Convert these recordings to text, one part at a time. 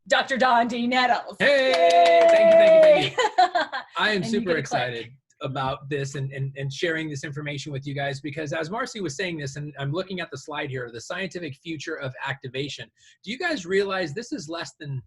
Dr.Dondee Nettles. Hey, thank you. I am And super excited about this and sharing this information with you guys, because as Marcy was saying this, and I'm looking at the slide here, the scientific future of activation. Do you guys realize this is less than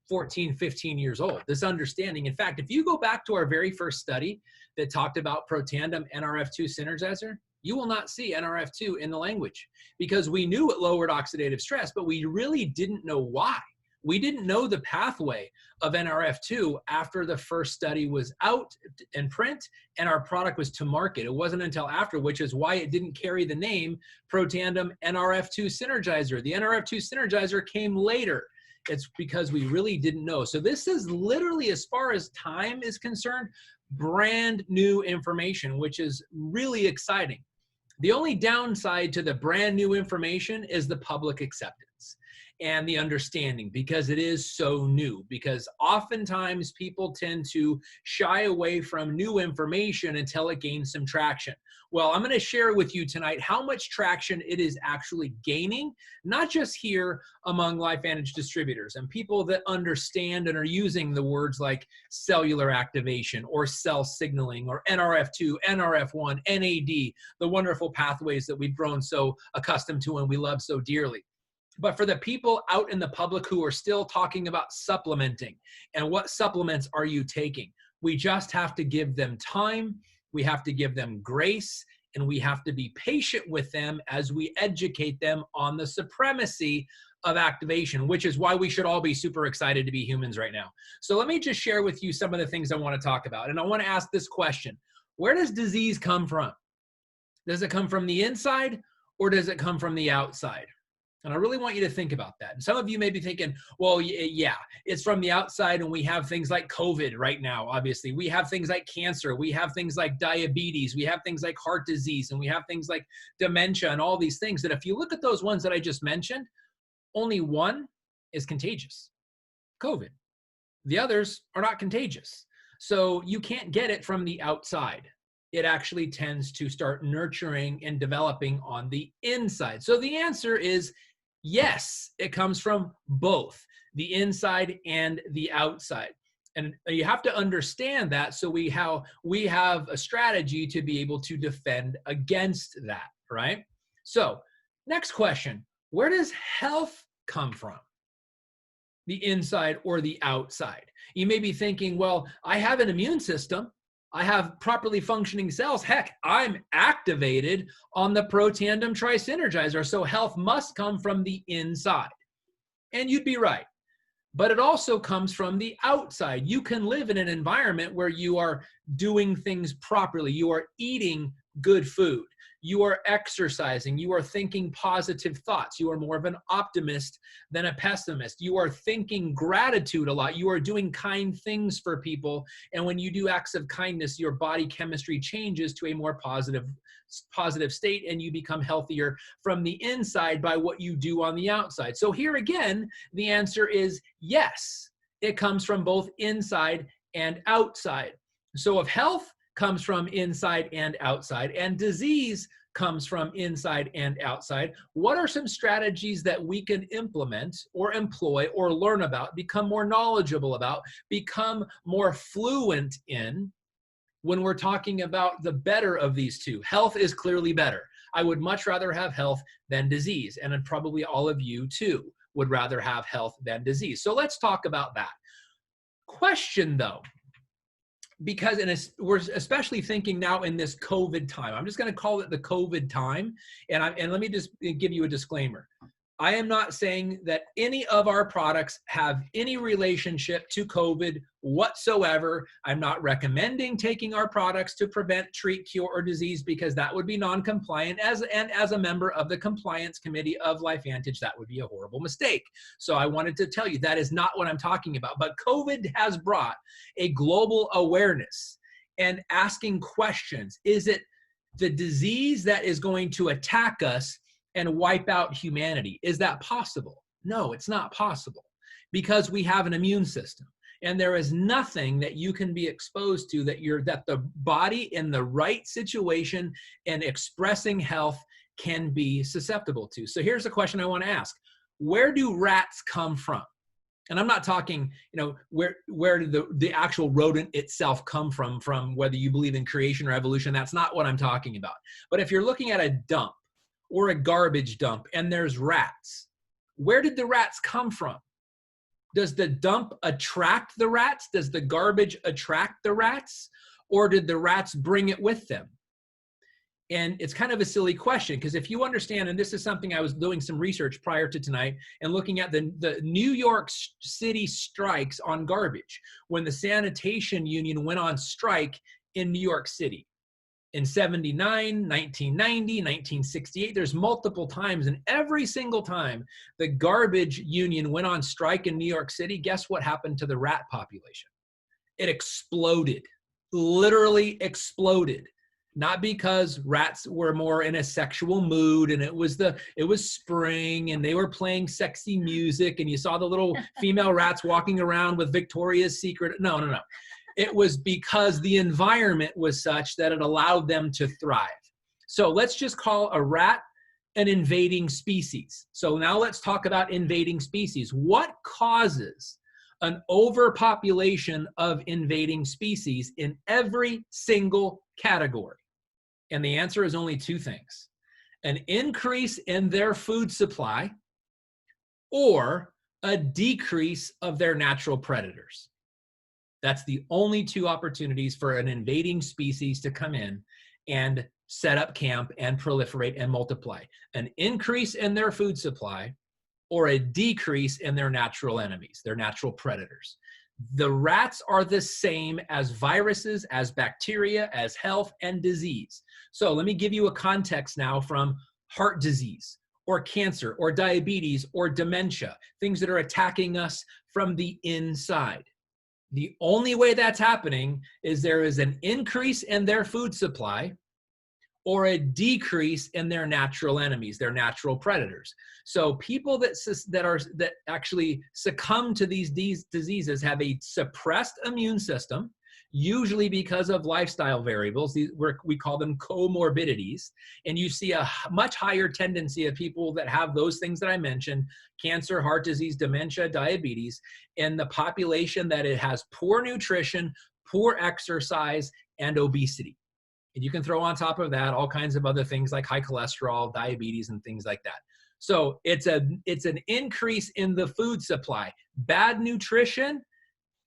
14, 15 years old, this understanding? In fact, if you go back to our very first study that talked about protandem NRF2 synergizer, you will not see NRF2 in the language, because we knew it lowered oxidative stress, but we really didn't know why. We didn't know the pathway of NRF2 after the first study was out in print and our product was to market. It wasn't until after, which is why it didn't carry the name Protandem NRF2 Synergizer. The NRF2 Synergizer came later. It's because we really didn't know. So this is literally, as far as time is concerned, brand new information, which is really exciting. The only downside to the brand new information is the public acceptance and the understanding, because it is so new. Because oftentimes people tend to shy away from new information until it gains some traction. Well, I'm going to share with you tonight how much traction it is actually gaining, not just here among LifeVantage distributors and people that understand and are using the words like cellular activation or cell signaling or NRF2, NRF1, NAD, the wonderful pathways that we've grown so accustomed to and we love so dearly. But for the people out in the public who are still talking about supplementing and what supplements are you taking, we just have to give them time, we have to give them grace, and we have to be patient with them as we educate them on the supremacy of activation, which is why we should all be super excited to be humans right now. So let me just share with you some of the things I want to talk about. And I want to ask this question: where does disease come from? Does it come from the inside or does it come from the outside? And I really want you to think about that. And some of you may be thinking, well, yeah, it's from the outside, and we have things like COVID right now, obviously. We have things like cancer. We have things like diabetes. We have things like heart disease, and we have things like dementia and all these things that if you look at those ones that I just mentioned, only one is contagious, COVID. The others are not contagious. So you can't get it from the outside. It actually tends to start nurturing and developing on the inside. So the answer is yes, it comes from both the inside and the outside. And you have to understand that, so we have a strategy to be able to defend against that, right? So next question: where does health come from? The inside or the outside? You may be thinking, well, I have an immune system. I have properly functioning cells. Heck, I'm activated on the Protandem Tri-Synergizer, so health must come from the inside. And you'd be right. But it also comes from the outside. You can live in an environment where you are doing things properly. You are eating good food. You are exercising. You are thinking positive thoughts. You are more of an optimist than a pessimist. You are thinking gratitude a lot. You are doing kind things for people. And when you do acts of kindness, your body chemistry changes to a more positive state, and you become healthier from the inside by what you do on the outside. So here again, the answer is yes. It comes from both inside and outside. So if health comes from inside and outside, and disease comes from inside and outside, what are some strategies that we can implement or employ or learn about, become more knowledgeable about, become more fluent in when we're talking about the better of these two? Health is clearly better. I would much rather have health than disease, and probably all of you too would rather have health than disease. So let's talk about that. Question though, because we're especially thinking now in this COVID time. I'm just going to call it the COVID time. And let me just give you a disclaimer. I am not saying that any of our products have any relationship to COVID whatsoever. I'm not recommending taking our products to prevent, treat, cure, or disease, because that would be non-compliant. As a member of the compliance committee of LifeVantage, that would be a horrible mistake. So I wanted to tell you that is not what I'm talking about. But COVID has brought a global awareness and asking questions. Is it the disease that is going to attack us and wipe out humanity? Is that possible? No, it's not possible, because we have an immune system, and there is nothing that you can be exposed to that the body in the right situation and expressing health can be susceptible to. So here's a question I want to ask: where do rats come from? And I'm not talking, where did the actual rodent itself come from whether you believe in creation or evolution. That's not what I'm talking about. But if you're looking at a dump or a garbage dump and there's rats, where did the rats come from? Does the dump attract the rats? Does the garbage attract the rats? Or did the rats bring it with them? And it's kind of a silly question, because if you understand, and this is something I was doing some research prior to tonight and looking at the New York City strikes on garbage, when the sanitation union went on strike in New York City in 79, 1990, 1968, there's multiple times, and every single time the garbage union went on strike in New York City, guess what happened to the rat population? It exploded, literally exploded. Not because rats were more in a sexual mood and it was spring and they were playing sexy music and you saw the little female rats walking around with Victoria's Secret. No. It was because the environment was such that it allowed them to thrive. So let's just call a rat an invading species. So now let's talk about invading species. What causes an overpopulation of invading species in every single category? And the answer is only two things: an increase in their food supply or a decrease of their natural predators. That's the only two opportunities for an invading species to come in and set up camp and proliferate and multiply. An increase in their food supply or a decrease in their natural enemies, their natural predators. The rats are the same as viruses, as bacteria, as health and disease. So let me give you a context now from heart disease or cancer or diabetes or dementia, things that are attacking us from the inside. The only way that's happening is there is an increase in their food supply or a decrease in their natural enemies, their natural predators. So people that actually succumb to these diseases have a suppressed immune system, usually because of lifestyle variables. We call them comorbidities. And you see a much higher tendency of people that have those things that I mentioned: cancer, heart disease, dementia, diabetes, in the population that it has poor nutrition, poor exercise, and obesity. And you can throw on top of that all kinds of other things like high cholesterol, diabetes, and things like that. So it's an increase in the food supply. Bad nutrition,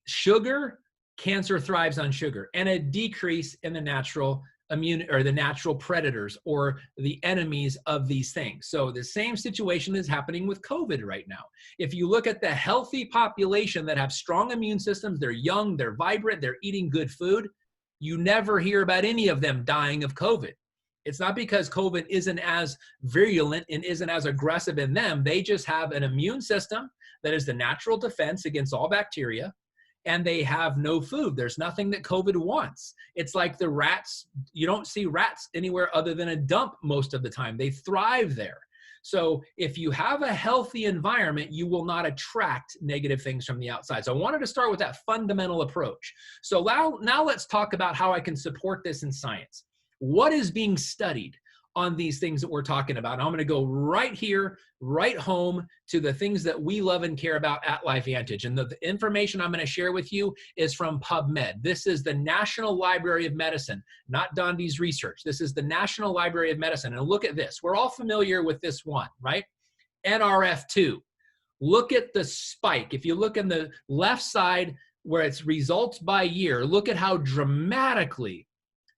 sugar, cancer thrives on sugar, and a decrease in the natural the natural predators or the enemies of these things. So the same situation is happening with COVID right now. If you look at the healthy population that have strong immune systems, they're young, they're vibrant, they're eating good food, you never hear about any of them dying of COVID. It's not because COVID isn't as virulent and isn't as aggressive in them. They just have an immune system that is the natural defense against all bacteria, and they have no food. There's nothing that COVID wants. It's like the rats. You don't see rats anywhere other than a dump most of the time. They thrive there. So if you have a healthy environment, you will not attract negative things from the outside. So I wanted to start with that fundamental approach. So now let's talk about how I can support this in science. What is being studied on these things that we're talking about? And I'm going to go right here, right home to the things that we love and care about at LifeVantage. And the information I'm going to share with you is from PubMed. This is the National Library of Medicine, not Dondee's research. This is the National Library of Medicine. And look at this. We're all familiar with this one, right? NRF2. Look at the spike. If you look in the left side where it's results by year, look at how dramatically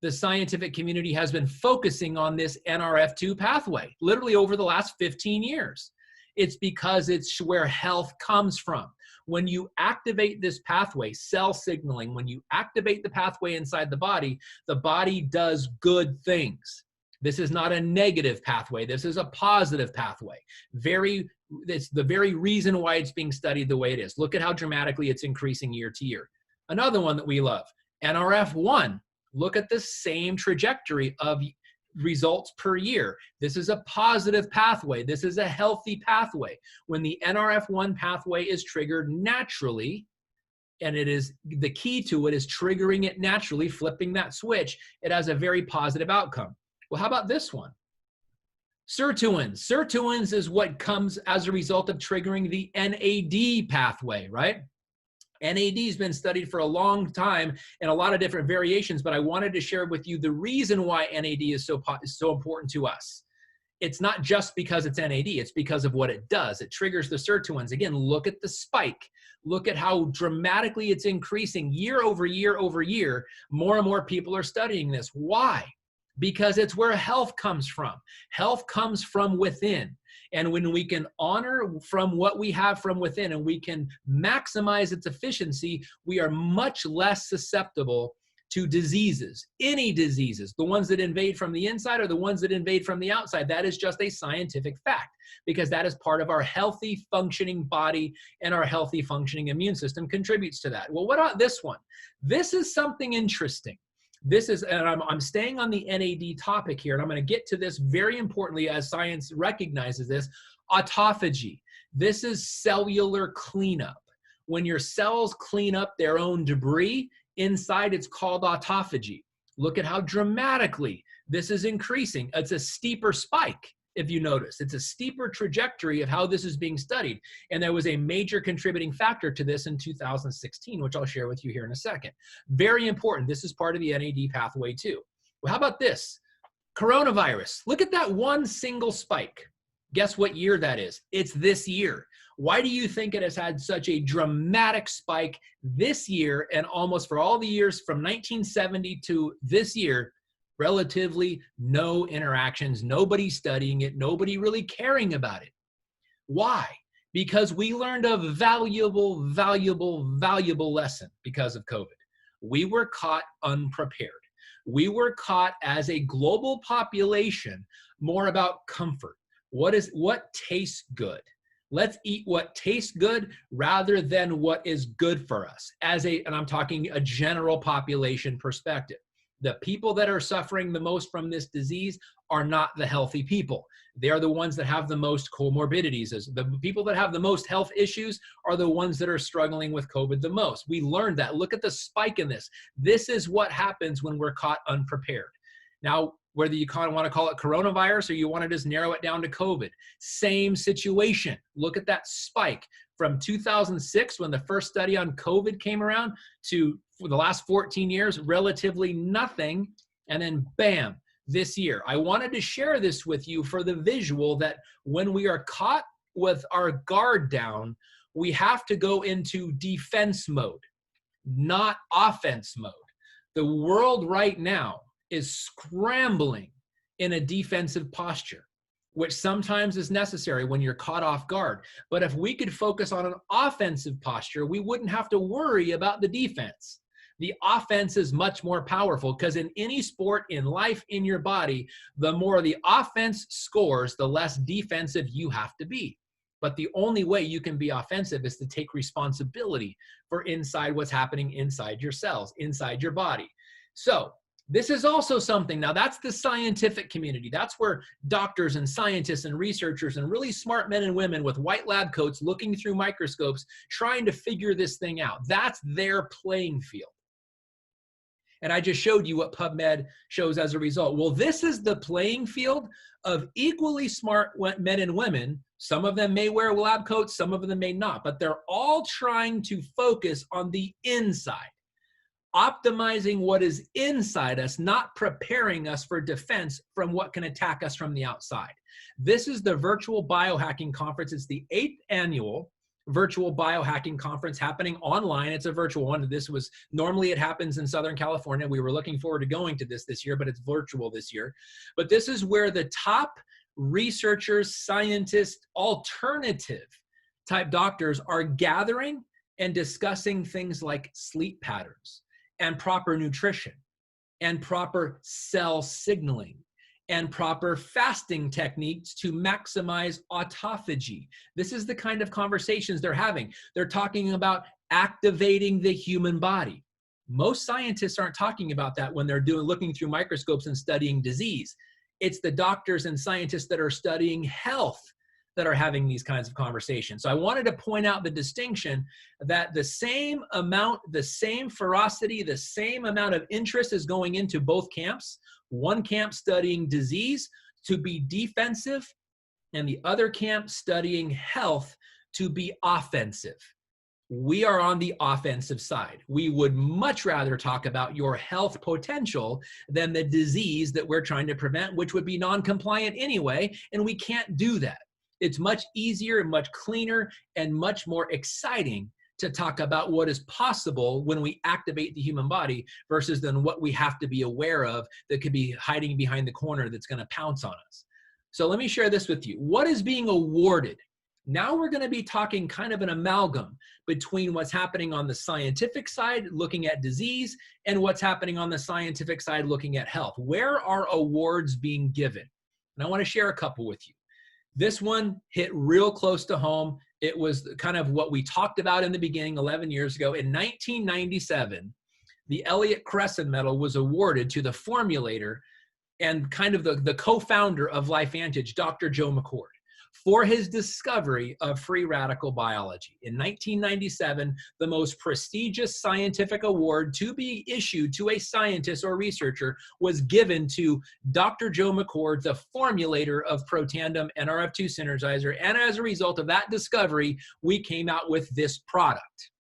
the scientific community has been focusing on this NRF2 pathway, literally over the last 15 years. It's because it's where health comes from. When you activate this pathway, cell signaling, when you activate the pathway inside the body does good things. This is not a negative pathway. This is a positive pathway. It's the very reason why it's being studied the way it is. Look at how dramatically it's increasing year to year. Another one that we love, NRF1. Look at the same trajectory of results per year. This is a positive pathway. This is a healthy pathway. When the NRF1 pathway is triggered naturally, and it is the key to it is triggering it naturally, flipping that switch, it has a very positive outcome. Well, how about this one? Sirtuins. Sirtuins is what comes as a result of triggering the NAD pathway, right? NAD has been studied for a long time in a lot of different variations, but I wanted to share with you the reason why NAD is so important to us. It's not just because it's NAD, it's because of what it does. It triggers the sirtuins. Again, look at the spike. Look at how dramatically it's increasing year over year over year. More and more people are studying this. Why? Because it's where health comes from. Health comes from within. And when we can honor from what we have from within and we can maximize its efficiency, we are much less susceptible to diseases, any diseases, the ones that invade from the inside or the ones that invade from the outside. That is just a scientific fact because that is part of our healthy functioning body, and our healthy functioning immune system contributes to that. Well, what about this one? This is something interesting. This is, and I'm staying on the NAD topic here, and I'm going to get to this very importantly as science recognizes this, autophagy. This is cellular cleanup. When your cells clean up their own debris, inside, it's called autophagy. Look at how dramatically this is increasing. It's a steeper spike, if you notice. It's a steeper trajectory of how this is being studied. And there was a major contributing factor to this in 2016, which I'll share with you here in a second. Very important. This is part of the NAD pathway too. Well, how about this? Coronavirus. Look at that one single spike. Guess what year that is? It's this year. Why do you think it has had such a dramatic spike this year and almost for all the years from 1970 to this year? Relatively no interactions, nobody studying it, nobody really caring about it. Why? Because we learned a valuable lesson because of COVID. We were caught unprepared. We were caught as a global population more about comfort. What tastes good? Let's eat what tastes good rather than what is good for us and I'm talking a general population perspective. The people that are suffering the most from this disease are not the healthy people. They are the ones that have the most comorbidities. The people that have the most health issues are the ones that are struggling with COVID the most. We learned that. Look at the spike in this. This is what happens when we're caught unprepared. Now, whether you kind of want to call it coronavirus or you want to just narrow it down to COVID, same situation. Look at that spike from 2006 when the first study on COVID came around to for the last 14 years, relatively nothing. And then bam, this year. I wanted to share this with you for the visual that when we are caught with our guard down, we have to go into defense mode, not offense mode. The world right now is scrambling in a defensive posture, which sometimes is necessary when you're caught off guard. But if we could focus on an offensive posture, we wouldn't have to worry about the defense. The offense is much more powerful because in any sport, in life, in your body, the more the offense scores, the less defensive you have to be. But the only way you can be offensive is to take responsibility for what's happening inside your cells, inside your body. So this is also something, now that's the scientific community. That's where doctors and scientists and researchers and really smart men and women with white lab coats looking through microscopes trying to figure this thing out. That's their playing field. And I just showed you what PubMed shows as a result. Well, this is the playing field of equally smart men and women. Some of them may wear lab coats, some of them may not, but they're all trying to focus on the inside. Optimizing what is inside us, not preparing us for defense from what can attack us from the outside. This is the virtual biohacking conference. It's the 8th annual virtual biohacking conference happening online. It's a virtual one. Normally it happens in Southern California. We were looking forward to going to this year, but it's virtual this year. But this is where the top researchers, scientists, alternative type doctors are gathering and discussing things like sleep patterns, and proper nutrition, and proper cell signaling, and proper fasting techniques to maximize autophagy. This is the kind of conversations they're having. They're talking about activating the human body. Most scientists aren't talking about that when they're looking through microscopes and studying disease. It's the doctors and scientists that are studying health that are having these kinds of conversations. So I wanted to point out the distinction that the same amount, the same ferocity, the same amount of interest is going into both camps. One camp studying disease, to be defensive, and the other camp studying health to be offensive. We are on the offensive side. We would much rather talk about your health potential than the disease that we're trying to prevent, which would be non-compliant anyway, and we can't do that. It's much easier, much cleaner, and much more exciting to talk about what is possible when we activate the human body versus than what we have to be aware of that could be hiding behind the corner that's going to pounce on us. So let me share this with you. What is being awarded? Now we're going to be talking kind of an amalgam between what's happening on the scientific side, looking at disease, and what's happening on the scientific side, looking at health. Where are awards being given? And I want to share a couple with you. This one hit real close to home. It was kind of what we talked about in the beginning 11 years ago. In 1997, the Elliott Cresson Medal was awarded to the formulator and kind of the co-founder of LifeVantage, Dr. Joe McCord, for his discovery of free radical biology. In 1997, the most prestigious scientific award to be issued to a scientist or researcher was given to Dr. Joe McCord, the formulator of Protandim NRF2 Synergizer. And as a result of that discovery, we came out with this product.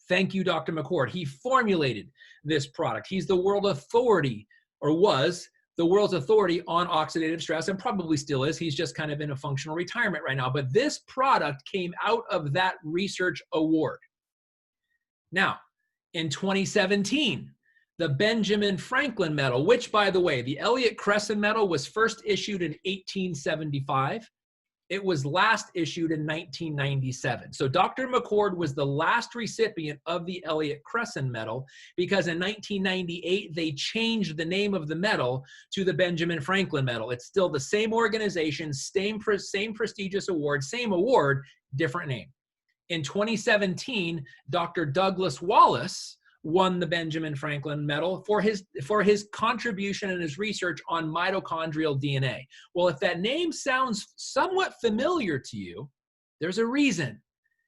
Thank you, Dr. McCord. He formulated this product. He's the world authority, or was the world's authority on oxidative stress, and probably still is. He's just kind of in a functional retirement right now. But this product came out of that research award. Now, in 2017, the Benjamin Franklin Medal, which, by the way, the Elliott Cresson Medal was first issued in 1875. It was last issued in 1997. So Dr. McCord was the last recipient of the Elliott Cresson Medal because in 1998, they changed the name of the medal to the Benjamin Franklin Medal. It's still the same organization, same prestigious award, same award, different name. In 2017, Dr. Douglas Wallace won the Benjamin Franklin Medal for his contribution and his research on mitochondrial DNA. Well, if that name sounds somewhat familiar to you, there's a reason.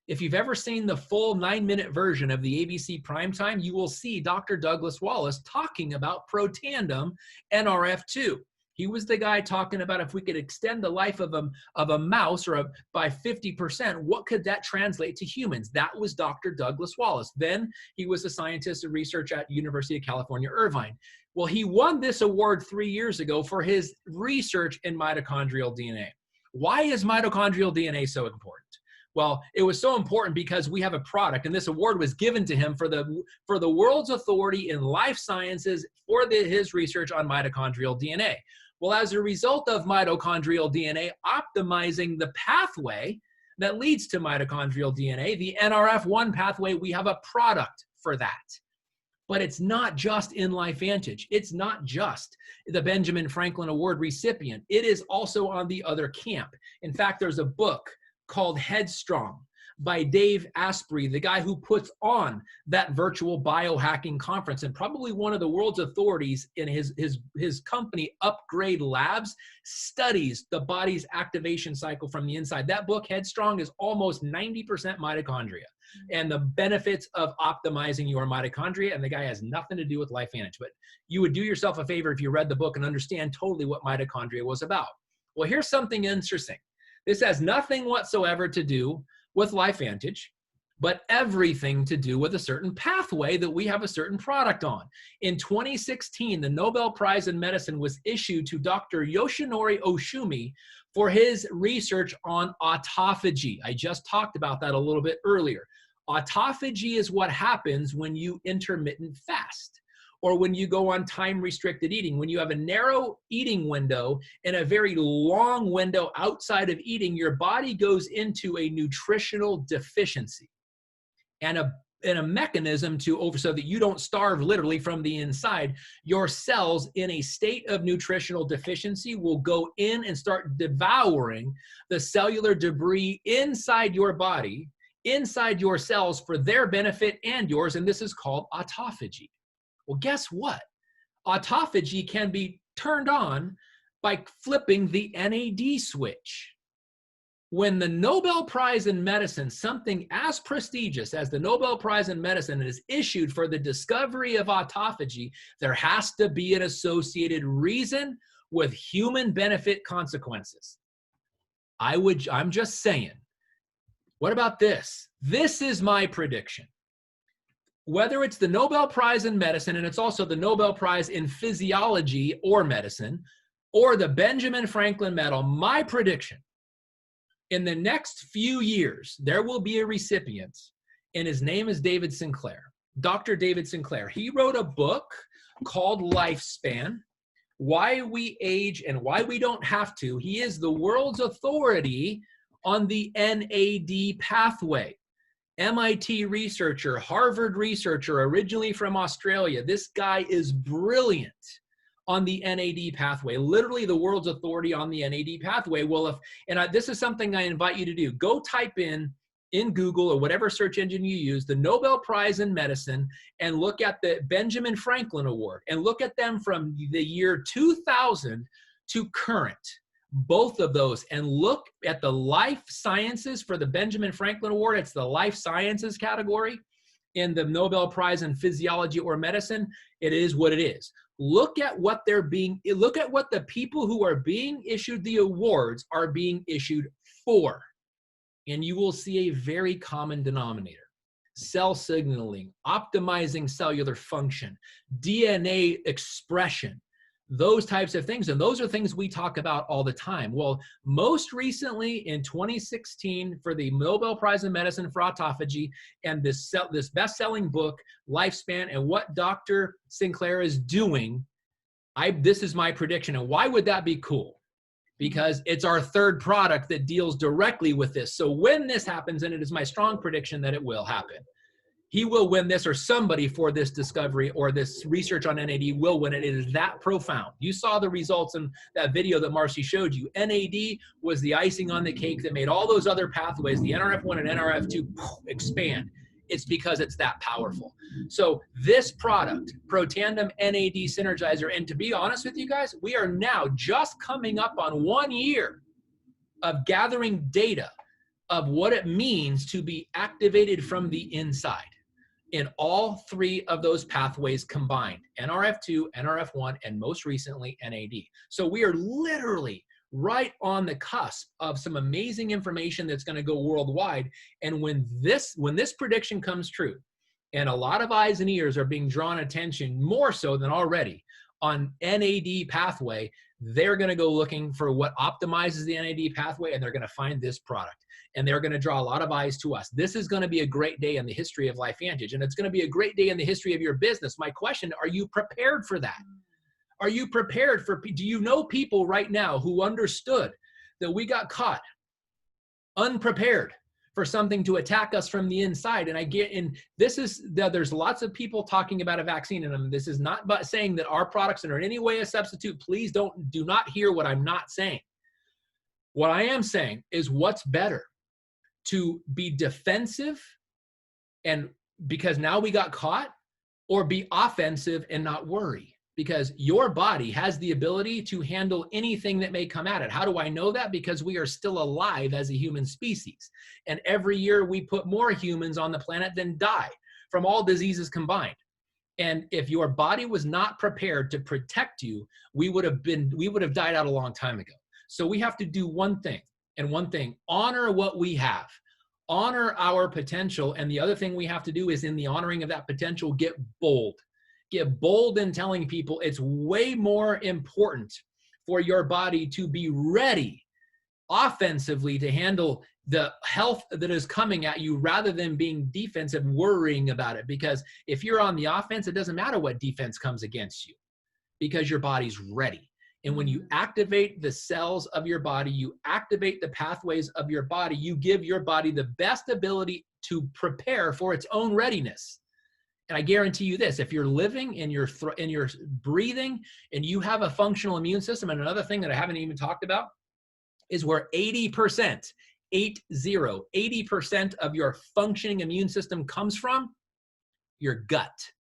If you've ever seen the full 9-minute version of the ABC Primetime, you will see Dr. Douglas Wallace talking about Protandim NRF2. He was the guy talking about if we could extend the life of a mouse by 50%, what could that translate to humans? That was Dr. Douglas Wallace. Then he was a scientist and research at University of California, Irvine. Well, he won this award 3 years ago for his research in mitochondrial DNA. Why is mitochondrial DNA so important? Well, it was so important because we have a product, and this award was given to him for the world's authority in life sciences for his research on mitochondrial DNA. Well, as a result of mitochondrial DNA optimizing the pathway that leads to mitochondrial DNA, the NRF1 pathway, we have a product for that. But it's not just in LifeVantage. It's not just the Benjamin Franklin Award recipient. It is also on the other camp. In fact, there's a book called Headstrong by Dave Asprey, the guy who puts on that virtual biohacking conference and probably one of the world's authorities in his company, Upgrade Labs, studies the body's activation cycle from the inside. That book, Headstrong, is almost 90% mitochondria and the benefits of optimizing your mitochondria, and the guy has nothing to do with LifeVantage. But you would do yourself a favor if you read the book and understand totally what mitochondria was about. Well, here's something interesting. This has nothing whatsoever to do with LifeVantage, but everything to do with a certain pathway that we have a certain product on. In 2016, the Nobel Prize in Medicine was issued to Dr. Yoshinori Oshumi for his research on autophagy. I just talked about that a little bit earlier. Autophagy is what happens when you intermittent fast, or when you go on time-restricted eating. When you have a narrow eating window and a very long window outside of eating, your body goes into a nutritional deficiency. And a mechanism so that you don't starve literally from the inside, your cells in a state of nutritional deficiency will go in and start devouring the cellular debris inside your body, inside your cells for their benefit and yours, and this is called autophagy. Well, guess what? Autophagy can be turned on by flipping the NAD switch. When the Nobel Prize in Medicine, something as prestigious as the Nobel Prize in Medicine, is issued for the discovery of autophagy, there has to be an associated reason with human benefit consequences. I'm just saying, what about this? This is my prediction. Whether it's the Nobel Prize in medicine, and it's also the Nobel Prize in physiology or medicine, or the Benjamin Franklin Medal, my prediction, in the next few years, there will be a recipient, and his name is David Sinclair, Dr. David Sinclair. He wrote a book called Lifespan, Why We Age and Why We Don't Have to. He is the world's authority on the NAD pathway. MIT researcher, Harvard researcher, originally from Australia. This guy is brilliant on the NAD pathway, literally the world's authority on the NAD pathway. Well, this is something I invite you to do. Go type in Google or whatever search engine you use, the Nobel Prize in Medicine, and look at the Benjamin Franklin Award, and look at them from the year 2000 to current. Both of those, and look at the life sciences for the Benjamin Franklin Award. It's the life sciences category. In the Nobel Prize in physiology or medicine, it is what it is. Look at what the people who are being issued the awards are being issued for. And you will see a very common denominator: cell signaling, optimizing cellular function, DNA expression, those types of things. And those are things we talk about all the time. Well, most recently in 2016, for the Nobel Prize in Medicine for autophagy and this best-selling book, Lifespan, and what Dr. Sinclair is doing, this is my prediction. And why would that be cool? Because it's our third product that deals directly with this. So when this happens, and it is my strong prediction that it will happen, he will win this, or somebody for this discovery or this research on NAD will win it. It is that profound. You saw the results in that video that Marcy showed you. NAD was the icing on the cake that made all those other pathways, the NRF1 and NRF2, expand. It's because it's that powerful. So this product, Protandim NAD Synergizer, and to be honest with you guys, we are now just coming up on 1 year of gathering data of what it means to be activated from the inside in all three of those pathways combined: NRF2, NRF1, and most recently NAD. So we are literally right on the cusp of some amazing information that's going to go worldwide. And when this prediction comes true, and a lot of eyes and ears are being drawn attention, more so than already, on NAD pathway, they're going to go looking for what optimizes the NAD pathway, and they're going to find this product. And they're going to draw a lot of eyes to us. This is going to be a great day in the history of LifeVantage, and it's going to be a great day in the history of your business. My question: are you prepared for that? Are you prepared for? Do you know people right now who understood that we got caught unprepared for something to attack us from the inside? And there's lots of people talking about a vaccine, and this is not but saying that our products are in any way a substitute. Please do not hear what I'm not saying. What I am saying is, what's better, to be defensive and because now we got caught, or be offensive and not worry? Because your body has the ability to handle anything that may come at it. How do I know that? Because we are still alive as a human species. And every year we put more humans on the planet than die from all diseases combined. And if your body was not prepared to protect you, we would have died out a long time ago. So we have to do one thing, and one thing: honor what we have, honor our potential. And the other thing we have to do is, in the honoring of that potential, get bold. Get bold in telling people it's way more important for your body to be ready offensively to handle the health that is coming at you, rather than being defensive, worrying about it. Because if you're on the offense, it doesn't matter what defense comes against you, because your body's ready. And when you activate the cells of your body, you activate the pathways of your body, you give your body the best ability to prepare for its own readiness. And I guarantee you this: if you're living and you're breathing and you have a functional immune system, and another thing that I haven't even talked about is where 80% of your functioning immune system comes from: your gut.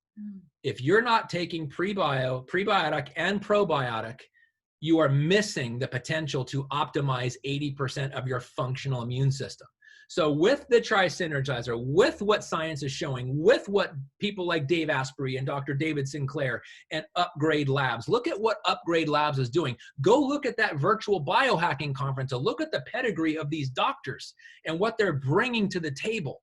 If you're not taking prebiotic and probiotic, you are missing the potential to optimize 80% of your functional immune system. So with the Tri-Synergizer, with what science is showing, with what people like Dave Asprey and Dr. David Sinclair and Upgrade Labs, look at what Upgrade Labs is doing. Go look at that virtual biohacking conference, and look at the pedigree of these doctors and what they're bringing to the table.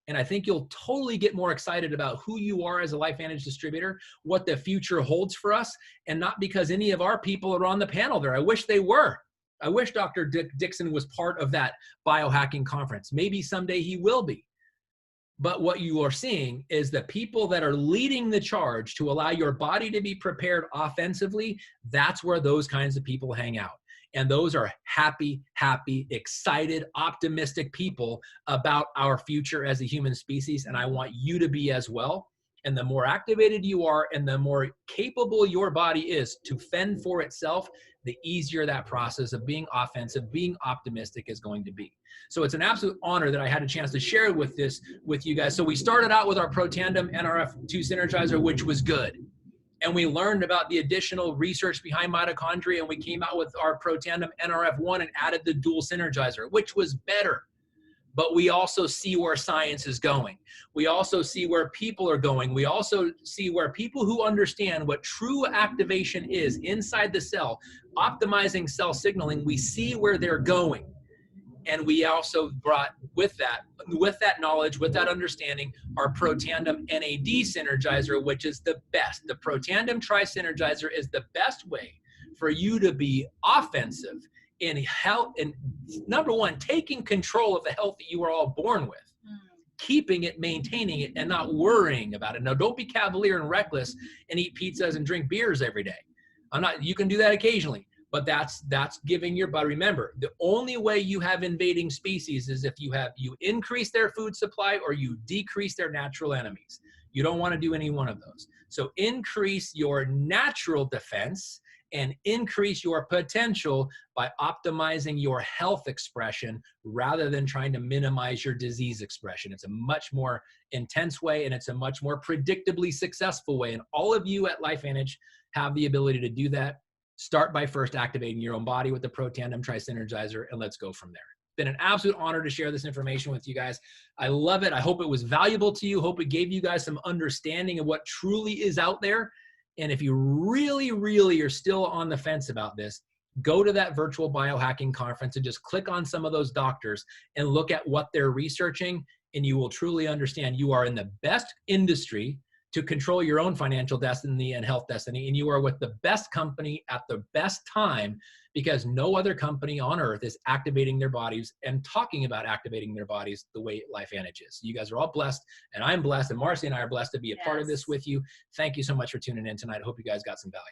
And I think you'll totally get more excited about who you are as a LifeVantage distributor, what the future holds for us, and not because any of our people are on the panel there. I wish they were. I wish Dr. Dixon was part of that biohacking conference. Maybe someday he will be. But what you are seeing is the people that are leading the charge to allow your body to be prepared offensively. That's where those kinds of people hang out. And those are happy, excited, optimistic people about our future as a human species. And I want you to be as well. And the more activated you are and the more capable your body is to fend for itself, the easier that process of being offensive, being optimistic is going to be. So it's an absolute honor that I had a chance to share with you guys. So we started out with our Protandim NRF2 Synergizer, which was good. And we learned about the additional research behind mitochondria, and we came out with our Protandim NRF1 and added the dual synergizer, which was better. But we also see where science is going. We also see where people are going. We also see where people who understand what true activation is inside the cell, optimizing cell signaling, we see where they're going. And we also brought with that knowledge, with that understanding, our Protandim NAD Synergizer, which is the best. The Protandim Tri-Synergizer is the best way for you to be offensive in health, and number one, taking control of the health that you were all born with, keeping it, maintaining it, and not worrying about it. Now, don't be cavalier and reckless and eat pizzas and drink beers every day. You can do that occasionally, but that's giving your body. Remember, the only way you have invading species is if you increase their food supply or you decrease their natural enemies. You don't want to do any one of those. So increase your natural defense and increase your potential by optimizing your health expression rather than trying to minimize your disease expression. It's a much more intense way, and it's a much more predictably successful way. And all of you at LifeVantage have the ability to do that. Start by first activating your own body with the Protandim Tri-Synergizer, and let's go from there. It's been an absolute honor to share this information with you guys. I love it. I hope it was valuable to you. Hope it gave you guys some understanding of what truly is out there. And if you really, really are still on the fence about this, go to that virtual biohacking conference and just click on some of those doctors and look at what they're researching, and you will truly understand you are in the best industry to control your own financial destiny and health destiny, and you are with the best company at the best time, because no other company on earth is activating their bodies and talking about activating their bodies the way LifeVantage is. You guys are all blessed, and I'm blessed, and Marcy and I are blessed to be a part of this with you. Thank you so much for tuning in tonight. I hope you guys got some value.